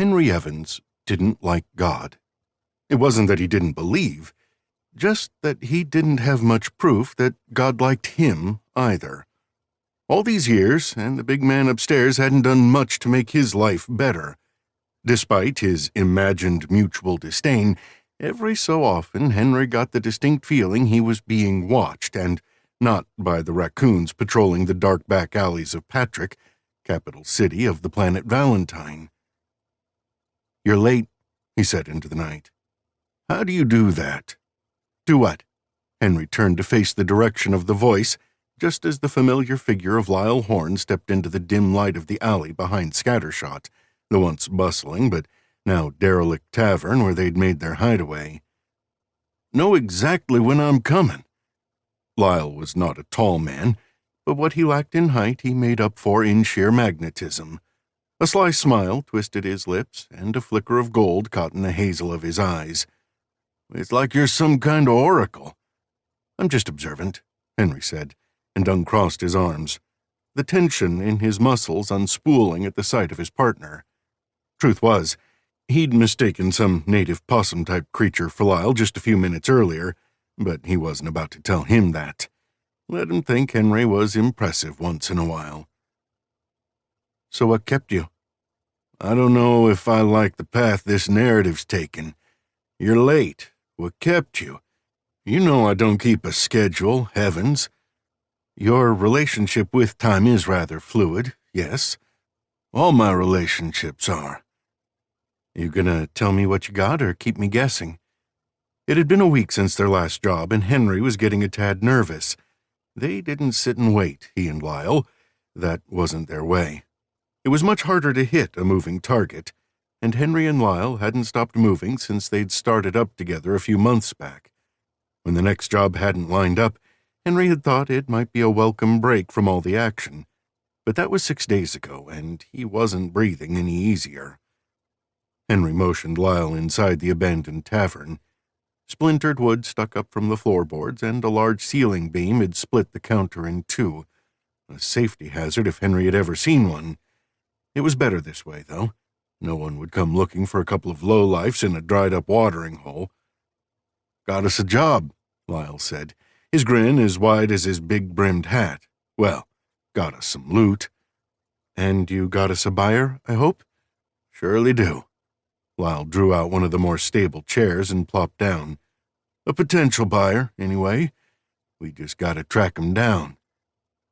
Henry Evans didn't like God. It wasn't that he didn't believe, just that he didn't have much proof that God liked him either. All these years, and the big man upstairs hadn't done much to make his life better. Despite his imagined mutual disdain, every so often Henry got the distinct feeling he was being watched, and not by the raccoons patrolling the dark back alleys of Patrick, capital city of the planet Valentine. "You're late," he said into the night. "How do you do that?" "Do what?" Henry turned to face the direction of the voice, just as the familiar figure of Lyle Horne stepped into the dim light of the alley behind Scattershot, the once bustling but now derelict tavern where they'd made their hideaway. "Know exactly when I'm coming." Lyle was not a tall man, but what he lacked in height he made up for in sheer magnetism. A sly smile twisted his lips, and a flicker of gold caught in the hazel of his eyes. "It's like you're some kind of oracle." "I'm just observant," Henry said, and uncrossed his arms, the tension in his muscles unspooling at the sight of his partner. Truth was, he'd mistaken some native possum-type creature for Lyle just a few minutes earlier, but he wasn't about to tell him that. Let him think Henry was impressive once in a while. "So what kept you?" "I don't know if I like the path this narrative's taken. You're late. What kept you? You know I don't keep a schedule, heavens." "Your relationship with time is rather fluid, yes." "All my relationships are." "You gonna tell me what you got, or keep me guessing?" It had been a week since their last job, and Henry was getting a tad nervous. They didn't sit and wait, he and Lyle. That wasn't their way. It was much harder to hit a moving target, and Henry and Lyle hadn't stopped moving since they'd started up together a few months back. When the next job hadn't lined up, Henry had thought it might be a welcome break from all the action. But that was 6 days ago, and he wasn't breathing any easier. Henry motioned Lyle inside the abandoned tavern. Splintered wood stuck up from the floorboards, and a large ceiling beam had split the counter in two. A safety hazard if Henry had ever seen one. It was better this way, though. No one would come looking for a couple of lowlifes in a dried-up watering hole. "Got us a job," Lyle said, his grin as wide as his big-brimmed hat. "Well, got us some loot." "And you got us a buyer, I hope?" "Surely do." Lyle drew out one of the more stable chairs and plopped down. "A potential buyer, anyway. We just gotta track him down."